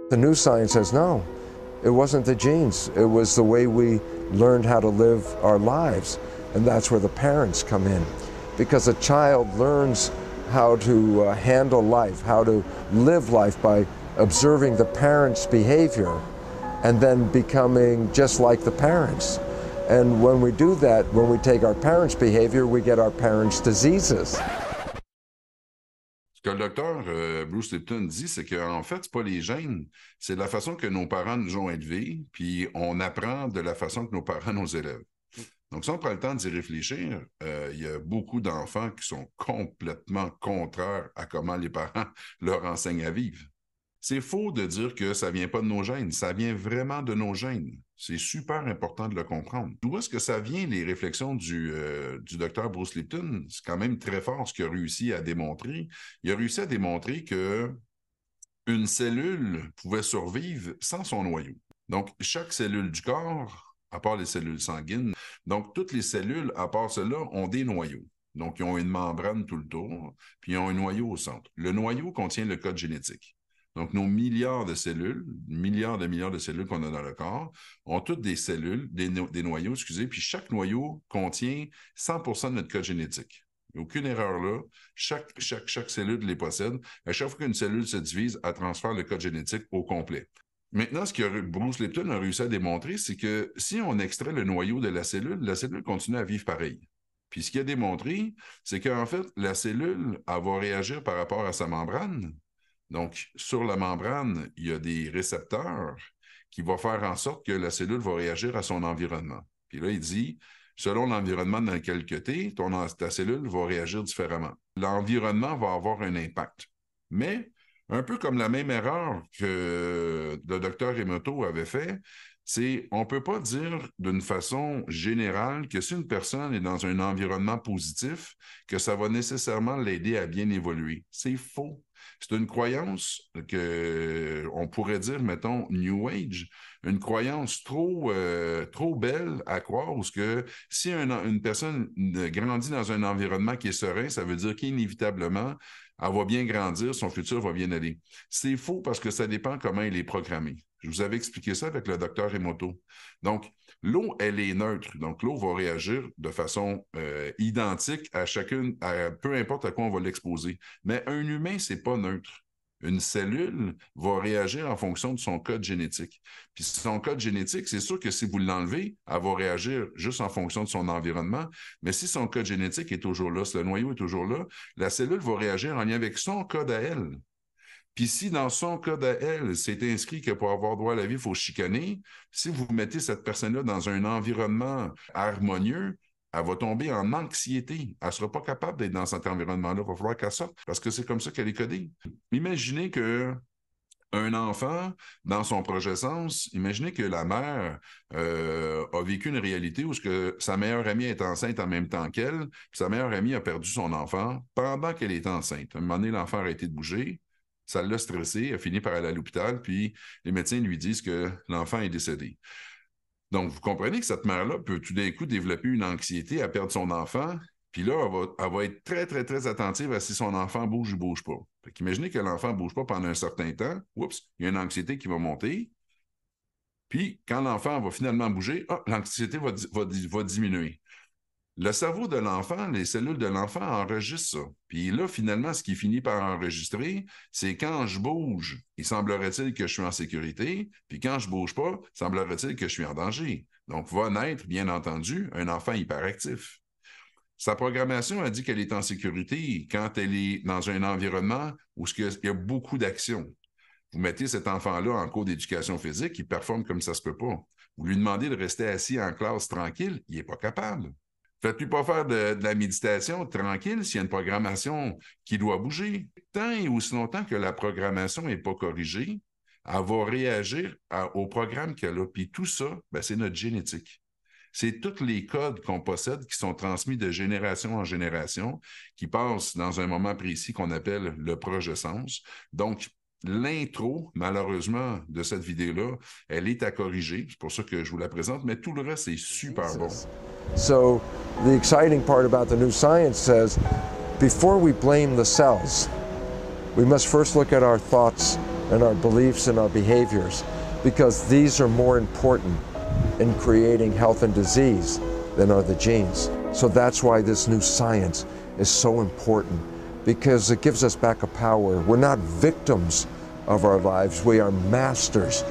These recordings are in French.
The new science says no, it wasn't the genes, it was the way we learned how to live our lives, and that's where the parents come in. Because a child learns how to handle life, how to live life by observing the parents' behavior and then becoming just like the parents. And when we do that, when we take our parents' behavior, we get our parents' diseases. Ce que le docteur Bruce Lipton dit, c'est qu'en fait, c'est pas les gènes, c'est la façon que nos parents nous ont élevés, puis on apprend de la façon que nos parents nous élèvent. Donc, si on prend le temps d'y réfléchir, il y a beaucoup d'enfants qui sont complètement contraires à comment les parents leur enseignent à vivre. C'est faux de dire que ça vient pas de nos gènes, ça vient vraiment de nos gènes. C'est super important de le comprendre. D'où est-ce que ça vient, les réflexions du docteur Bruce Lipton? C'est quand même très fort ce qu'il a réussi à démontrer. Il a réussi à démontrer que une cellule pouvait survivre sans son noyau. Donc, chaque cellule du corps, à part les cellules sanguines, donc toutes les cellules, à part cela, ont des noyaux. Donc, ils ont une membrane tout le tour, puis ils ont un noyau au centre. Le noyau contient le code génétique. Donc, nos milliards de cellules, milliards de cellules qu'on a dans le corps, ont toutes des cellules, des noyaux, excusez, puis chaque noyau contient 100% de notre code génétique. Il n'y a aucune erreur là. Chaque cellule les possède. À chaque fois qu'une cellule se divise, elle transfère le code génétique au complet. Maintenant, ce que Bruce Lipton a réussi à démontrer, c'est que si on extrait le noyau de la cellule continue à vivre pareil. Puis ce qu'il a démontré, c'est qu'en fait, la cellule, elle va réagir par rapport à sa membrane. Donc, sur la membrane, il y a des récepteurs qui vont faire en sorte que la cellule va réagir à son environnement. Puis là, il dit, selon l'environnement dans lequel tu es, ta cellule va réagir différemment. L'environnement va avoir un impact. Mais, un peu comme la même erreur que le docteur Emoto avait fait, c'est on ne peut pas dire d'une façon générale que si une personne est dans un environnement positif, que ça va nécessairement l'aider à bien évoluer. C'est faux. C'est une croyance qu'on pourrait dire, mettons, New Age, une croyance trop belle à croire, parce que si une personne grandit dans un environnement qui est serein, ça veut dire qu'inévitablement, elle va bien grandir, son futur va bien aller. C'est faux parce que ça dépend comment il est programmé. Je vous avais expliqué ça avec le docteur Emoto. Donc, l'eau, elle est neutre. Donc, l'eau va réagir de façon identique à chacune, peu importe à quoi on va l'exposer. Mais un humain, c'est pas neutre. Une cellule va réagir en fonction de son code génétique. Puis son code génétique, c'est sûr que si vous l'enlevez, elle va réagir juste en fonction de son environnement. Mais si son code génétique est toujours là, si le noyau est toujours là, la cellule va réagir en lien avec son code à elle. Puis si dans son code à elle, c'est inscrit que pour avoir droit à la vie, il faut chicaner, si vous mettez cette personne-là dans un environnement harmonieux, elle va tomber en anxiété. Elle ne sera pas capable d'être dans cet environnement-là. Il va falloir qu'elle sorte parce que c'est comme ça qu'elle est codée. Imaginez qu'un enfant, dans son projet sens, imaginez que la mère a vécu une réalité où sa meilleure amie est enceinte en même temps qu'elle, puis sa meilleure amie a perdu son enfant pendant qu'elle était enceinte. À un moment donné, l'enfant a arrêté de bouger. Ça l'a stressé, elle a fini par aller à l'hôpital, puis les médecins lui disent que l'enfant est décédé. Donc, vous comprenez que cette mère-là peut tout d'un coup développer une anxiété à perdre son enfant, puis là, elle va être très, très, très attentive à si son enfant bouge ou ne bouge pas. Fait qu'imaginez que l'enfant ne bouge pas pendant un certain temps, oups, il y a une anxiété qui va monter, puis quand l'enfant va finalement bouger, l'anxiété va diminuer. Le cerveau de l'enfant, les cellules de l'enfant enregistrent ça. Puis là, finalement, ce qui finit par enregistrer, c'est quand je bouge, il semblerait-il que je suis en sécurité, puis quand je bouge pas, semblerait-il que je suis en danger. Donc, va naître, bien entendu, un enfant hyperactif. Sa programmation a dit qu'elle est en sécurité quand elle est dans un environnement où il y a beaucoup d'actions. Vous mettez cet enfant-là en cours d'éducation physique, il performe comme ça se peut pas. Vous lui demandez de rester assis en classe tranquille, il n'est pas capable. Faites-lui pas faire de la méditation tranquille s'il y a une programmation qui doit bouger. Tant et aussi longtemps que la programmation n'est pas corrigée, elle va réagir au programme qu'elle a. Puis tout ça, c'est notre génétique. C'est tous les codes qu'on possède qui sont transmis de génération en génération, qui passent dans un moment précis qu'on appelle le projet-sens. Donc, l'intro, malheureusement, de cette vidéo-là, elle est à corriger. C'est pour ça que je vous la présente, mais tout le reste est super bon. So the exciting part about the new science says, before we blame the cells, we must first look at our thoughts and our beliefs and our behaviors, because these are more important in creating health and disease than are the genes. So that's why this new science is so important, because it gives us back a power. We're not victims of our lives, we are masters,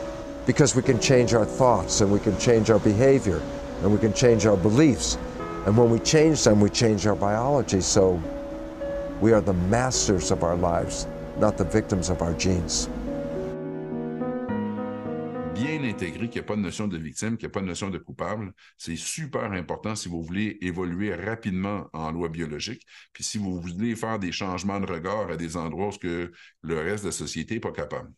because we can change our thoughts and we can change our behavior and we can change our beliefs. And when we change them, we change our biology. So we are the masters of our lives, not the victims of our genes. Bien intégrer qu'il n'y a pas de notion de victime, qu'il n'y a pas de notion de coupable, c'est super important si vous voulez évoluer rapidement en loi biologique, puis si vous voulez faire des changements de regard à des endroits où que le reste de la société n'est pas capable.